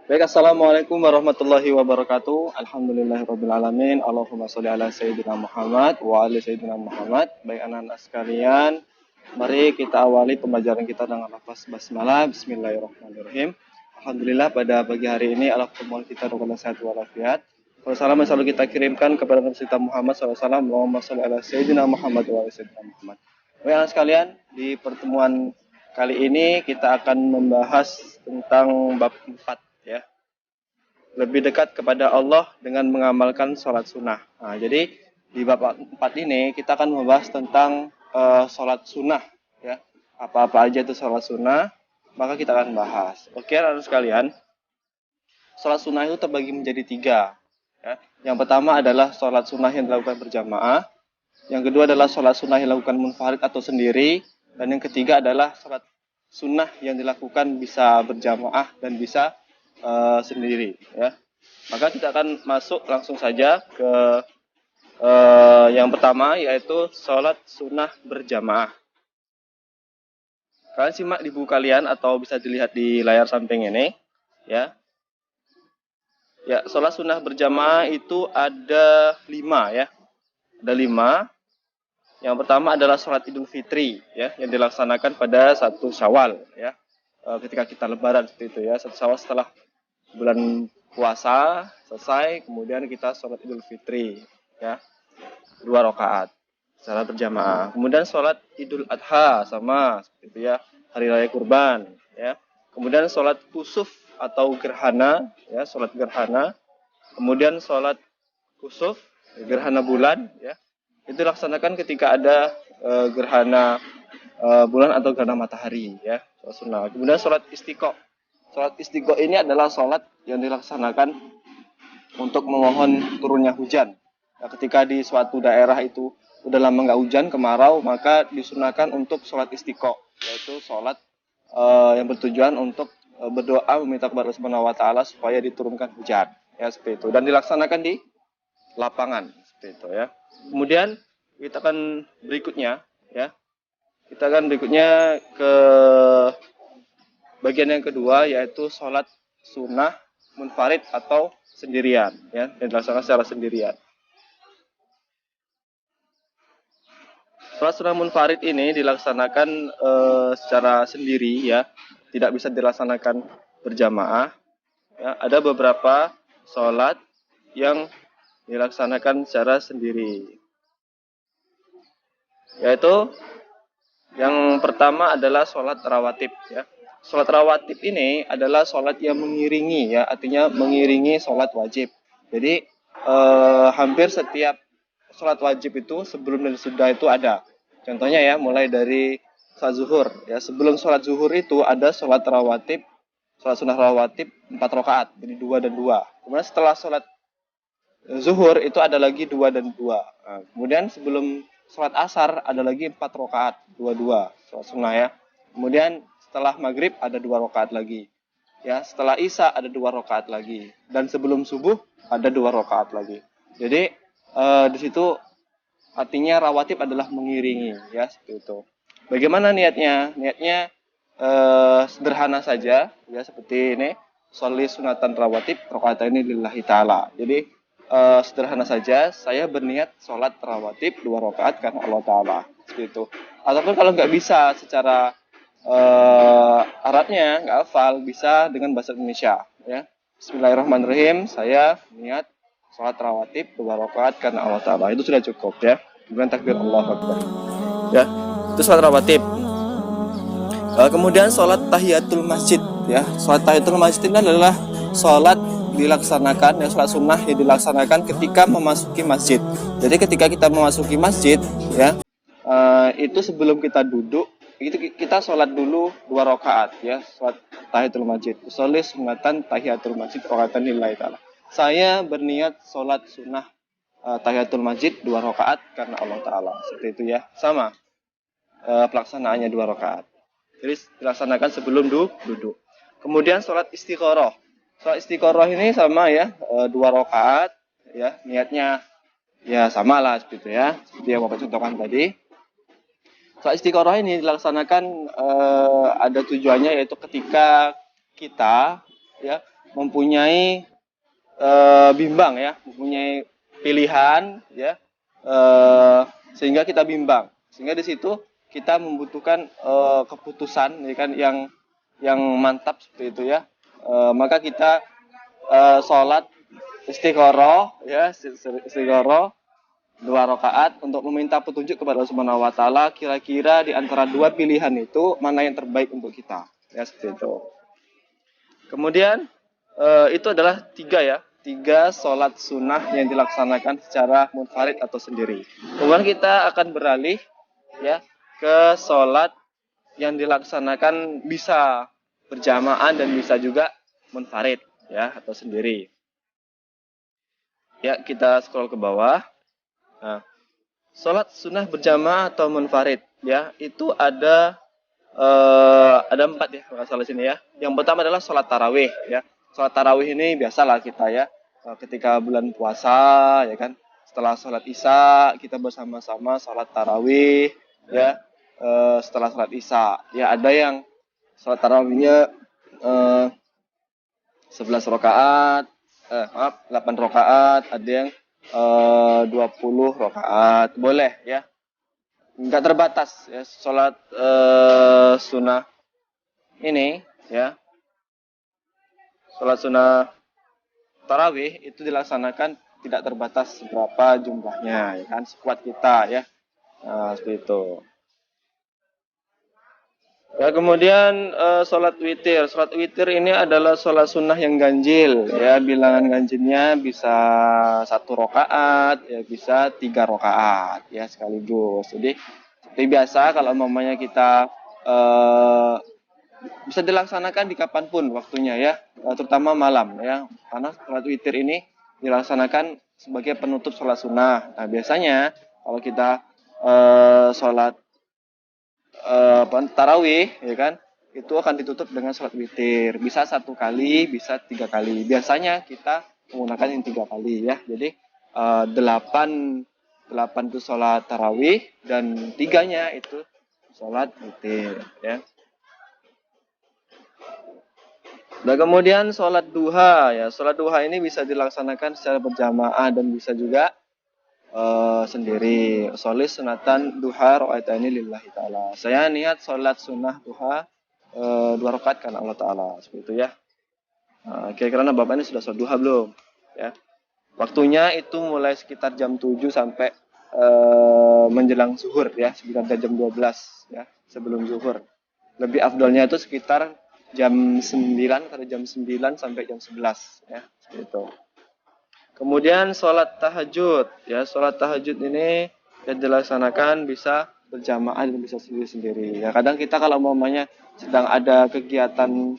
Baik, assalamualaikum warahmatullahi wabarakatuh. Alhamdulillahirrabbilalamin. Allahumma sholli ala Sayyidina Muhammad wa ala Sayyidina Muhammad. Baik anak-anak sekalian, mari kita awali pembelajaran kita dengan lafaz basmalah. Bismillahirrahmanirrahim. Alhamdulillah pada pagi hari ini Allah pertemuan kita dengan sehat walafiat. Salam yang selalu kita kirimkan kepada Nabi kita Muhammad SAW. Allahumma sholli ala Sayyidina Muhammad wa ala Sayyidina Muhammad. Baik anak sekalian, di pertemuan kali ini kita akan membahas tentang bab 4 ya. Lebih dekat kepada Allah dengan mengamalkan sholat sunnah. Nah, jadi di bab 4 ini kita akan membahas tentang sholat sunnah ya. Apa-apa aja itu sholat sunnah, maka kita akan bahas. Oke, anak sekalian, sholat sunnah itu terbagi menjadi 3 ya. Yang pertama adalah sholat sunnah yang dilakukan berjamaah. Yang kedua adalah sholat sunnah yang dilakukan munfarid atau sendiri. Dan yang ketiga adalah sholat sunnah yang dilakukan bisa berjamaah dan bisa sendiri ya. Maka kita akan masuk langsung saja ke yang pertama, yaitu sholat sunnah berjamaah. Kalian simak di buku kalian atau bisa dilihat di layar samping ini ya. Ya, sholat sunnah berjamaah itu ada 5 ya. Ada 5. Yang pertama adalah sholat Idul Fitri ya, yang dilaksanakan pada 1 Syawal ya. Ketika kita lebaran seperti itu ya, 1 Syawal setelah bulan puasa selesai, kemudian kita sholat Idul Fitri ya, 2 rakaat secara berjamaah. Kemudian sholat Idul Adha sama seperti itu ya, hari raya kurban ya. Kemudian sholat kusuf atau gerhana ya, sholat gerhana. Kemudian sholat kusuf, gerhana bulan ya, itu dilaksanakan ketika ada gerhana bulan atau gerhana matahari ya, sholat sunnah. Kemudian sholat istiqo. Sholat istiqo ini adalah sholat yang dilaksanakan untuk memohon turunnya hujan. Nah, ketika di suatu daerah itu udah lama nggak hujan, kemarau, maka disunahkan untuk sholat istiqo, yaitu sholat yang bertujuan untuk berdoa meminta kepada Allah Subhanahu Wa Taala supaya diturunkan hujan, ya seperti itu. Dan dilaksanakan di lapangan, seperti itu ya. Kemudian kita akan berikutnya, ya, kita akan berikutnya ke bagian yang kedua, yaitu sholat sunnah munfarid atau sendirian ya, yang dilaksanakan secara sendirian. Sholat sunnah munfarid ini dilaksanakan secara sendiri ya, tidak bisa dilaksanakan berjamaah ya. Ada beberapa sholat yang dilaksanakan secara sendiri, yaitu yang pertama adalah sholat rawatib ya. Sholat rawatib ini adalah sholat yang mengiringi ya, artinya mengiringi sholat wajib. Jadi hampir setiap sholat wajib itu sebelum dan sesudah itu ada. Contohnya ya, mulai dari sholat zuhur ya, sebelum sholat zuhur itu ada sholat rawatib, sholat sunnah rawatib 4 rakaat, jadi 2 dan 2. Kemudian setelah sholat zuhur itu ada lagi 2 dan 2. Nah, kemudian sebelum sholat asar ada lagi 4 rakaat, 2-2 sholat sunnah ya. Kemudian setelah maghrib ada 2 rakaat lagi. Ya, setelah isya ada 2 rakaat lagi. Dan sebelum subuh ada 2 rakaat lagi. Jadi di situ artinya rawatib adalah mengiringi ya, seperti itu. Bagaimana niatnya? Niatnya sederhana saja ya, seperti ini. Sholli sunatan rawatib rakaataini lillahi ta'ala. Jadi sederhana saja, saya berniat sholat rawatib 2 rakaat karena Allah Ta'ala, seperti itu. Ataupun kalau nggak bisa secara Arabnya nggak hafal, bisa dengan bahasa Indonesia ya. Bismillahirrahmanirrahim, saya niat sholat rawatib 2 rakaat karena Allah Ta'ala, itu sudah cukup ya. Kemudian takbir Allahu Akbar ya, itu sholat rawatib. Kemudian sholat tahiyatul masjid ya. Sholat tahiyatul masjid ini adalah sholat dilaksanakan ya, sholat sunnah yang dilaksanakan ketika memasuki masjid. Jadi ketika kita memasuki masjid ya, itu sebelum kita duduk itu kita sholat dulu 2 rakaat ya, sholat tahiyatul masjid. Sholli sunatan tahiyatul masjid rakaatan lillahi ta'ala. Saya berniat sholat sunnah tahiyatul masjid 2 rakaat karena Allah Ta'ala, seperti itu ya. Sama pelaksanaannya 2 rakaat. Jadi dilaksanakan sebelum duduk. Kemudian sholat istiqoroh. Sholat istiqoroh ini sama ya, 2 rakaat ya, niatnya ya sama lah seperti itu ya, seperti yang Bapak contohkan tadi. Sholat istiqoroh ini dilaksanakan ada tujuannya, yaitu ketika kita ya mempunyai bimbang ya, mempunyai pilihan ya, sehingga kita bimbang. Sehingga di situ kita membutuhkan keputusan ya kan yang mantap seperti itu ya. Maka kita sholat istiqoroh ya, istiqoroh 2 rakaat untuk meminta petunjuk kepada Allah Subhanahu wa taala, kira-kira di antara 2 pilihan itu mana yang terbaik untuk kita. Ya seperti itu. Kemudian itu adalah 3 ya, 3 sholat sunnah yang dilaksanakan secara munfarid atau sendiri. Kemudian kita akan beralih ya ke sholat yang dilaksanakan bisa berjamaah dan bisa juga munfarid ya atau sendiri. Ya, kita scroll ke bawah. Nah, sholat sunnah berjamaah atau munfarid ya itu ada 4 ya kalau salah sini ya. Yang pertama adalah sholat tarawih ya. Sholat tarawih ini biasalah kita ya ketika bulan puasa ya kan. Setelah sholat isya kita bersama-sama sholat tarawih ya. Setelah sholat isya ya ada yang sholat tarawihnya 11 rakaat, 8 rakaat, ada yang 20 rakaat, boleh ya, nggak terbatas ya sholat sunnah ini ya, sholat sunnah tarawih itu dilaksanakan tidak terbatas berapa jumlahnya ya kan, sekuat kita ya, seperti itu. Ya, kemudian sholat witir. Sholat witir ini adalah sholat sunnah yang ganjil. Ya, bilangan ganjilnya bisa 1 rakaat, ya bisa 3 rakaat, ya sekaligus. Jadi seperti biasa kalau umpamanya kita bisa dilaksanakan di kapanpun waktunya ya, terutama malam ya. Karena sholat witir ini dilaksanakan sebagai penutup sholat sunnah. Nah biasanya kalau kita sholat tarawih ya kan itu akan ditutup dengan sholat witir, bisa 1 kali bisa 3 kali, biasanya kita menggunakan yang 3 kali ya. Jadi 8 itu sholat tarawih dan 3-nya itu sholat witir ya. Nah kemudian sholat duha ya, sholat duha ini bisa dilaksanakan secara berjamaah dan bisa juga sendiri. Sholat sunatan duha ra'aitani lillahi ta'ala. Saya niat sholat sunnah duha 2 rakaat karena Allah Ta'ala. Seperti itu ya. Kira-kira Bapak ini sudah sholat duha belum? Ya. Waktunya itu mulai sekitar jam 7 sampai menjelang zuhur ya. Sekitar jam 12 ya. Sebelum zuhur. Lebih afdolnya itu sekitar jam 9 atau jam 9 sampai jam 11 ya. Seperti itu. Kemudian sholat tahajud, ya sholat tahajud ini yang dilaksanakan bisa berjamaah dan bisa sendiri-sendiri. Ya kadang kita kalau umpamanya sedang ada kegiatan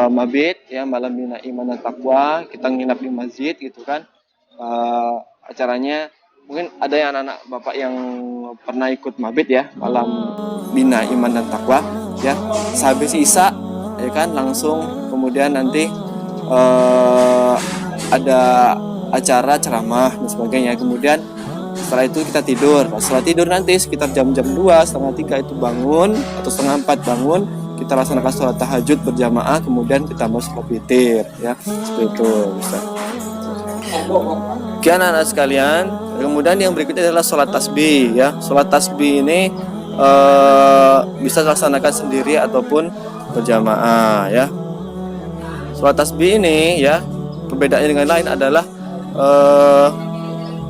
mabit, ya malam bina iman dan takwa, kita nginap di masjid gitu kan, acaranya mungkin ada yang anak-anak bapak yang pernah ikut mabit ya malam bina iman dan takwa, ya sehabis isya, ya kan langsung kemudian nanti ada acara ceramah dan sebagainya. Kemudian setelah itu kita tidur. Setelah tidur nanti sekitar jam-jam 2, setengah 3 itu bangun atau setengah 4 bangun, kita laksanakan sholat tahajud berjamaah, kemudian kita mau sholat witir ya. Seperti itu Ustaz. Oke anak-anak sekalian, kemudian yang berikutnya adalah sholat tasbih ya. Sholat tasbih ini bisa dilaksanakan sendiri ataupun berjamaah ya. Sholat tasbih ini ya, perbedaannya dengan lain adalah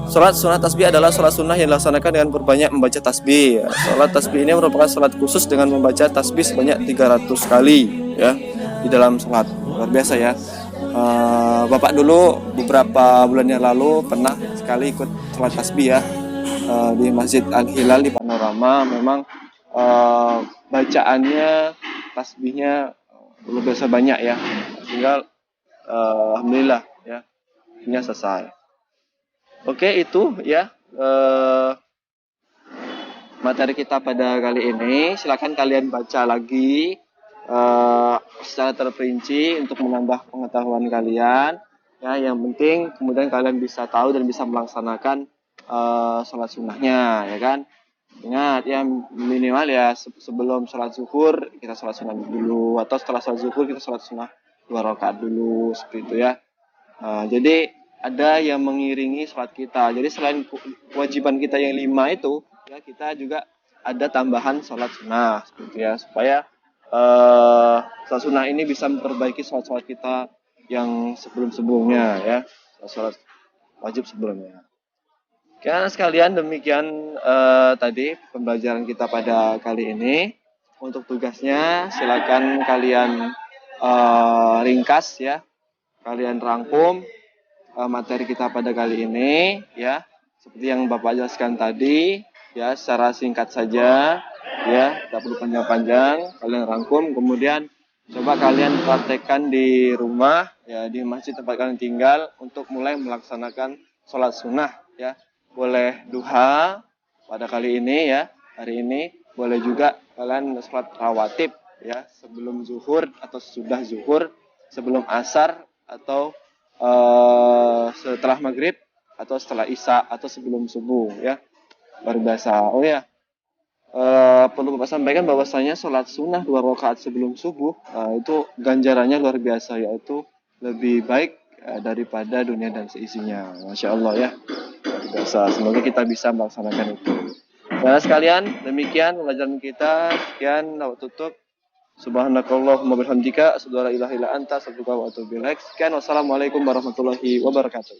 sholat sunnah tasbih adalah sholat sunnah yang dilaksanakan dengan berbanyak membaca tasbih. Sholat tasbih ini merupakan sholat khusus dengan membaca tasbih sebanyak 300 kali ya di dalam sholat. Luar biasa ya. Bapak dulu beberapa bulan yang lalu pernah sekali ikut sholat tasbih ya di Masjid Al-Hilal di Panorama. Memang bacaannya tasbihnya luar biasa banyak ya. Tinggal alhamdulillah ya ini selesai. Oke itu ya materi kita pada kali ini. Silakan kalian baca lagi secara terperinci untuk menambah pengetahuan kalian ya. Yang penting kemudian kalian bisa tahu dan bisa melaksanakan sholat sunnahnya ya kan. Ingat ya minimal ya sebelum sholat zuhur kita sholat sunnah dulu, atau setelah sholat zuhur kita sholat sunnah 2 rakaat dulu seperti itu ya. Jadi ada yang mengiringi sholat kita. Jadi selain kewajiban kita yang 5 itu, ya kita juga ada tambahan sholat sunnah, seperti ya, supaya sholat sunnah ini bisa memperbaiki sholat-sholat kita yang sebelum-sebelumnya ya, sholat wajib sebelumnya. Oke, sekalian demikian tadi pembelajaran kita pada kali ini. Untuk tugasnya silakan kalian ringkas ya, kalian rangkum materi kita pada kali ini ya, seperti yang Bapak jelaskan tadi ya, secara singkat saja ya, tidak perlu panjang-panjang, kalian rangkum, kemudian coba kalian praktekkan di rumah ya, di masjid tempat kalian tinggal untuk mulai melaksanakan sholat sunnah ya. Boleh duha pada kali ini ya, hari ini boleh juga kalian sholat rawatib ya, sebelum zuhur atau sudah zuhur, sebelum asar atau setelah maghrib atau setelah isya atau sebelum subuh ya, luar biasa. Oh ya, perlu Bapak sampaikan bahwasanya sholat sunnah 2 rakaat sebelum subuh itu ganjarannya luar biasa, yaitu lebih baik daripada dunia dan seisinya. Masya Allah ya, luar biasa. Semoga kita bisa melaksanakan itu. Nah sekalian, demikian pelajaran kita. Sekian, tutup. Subhanakallahumma bihamdika asyhadu an la ilaha illa anta astaghfiruka wa atubu ilaik. Sekian, wassalamualaikum warahmatullahi wabarakatuh.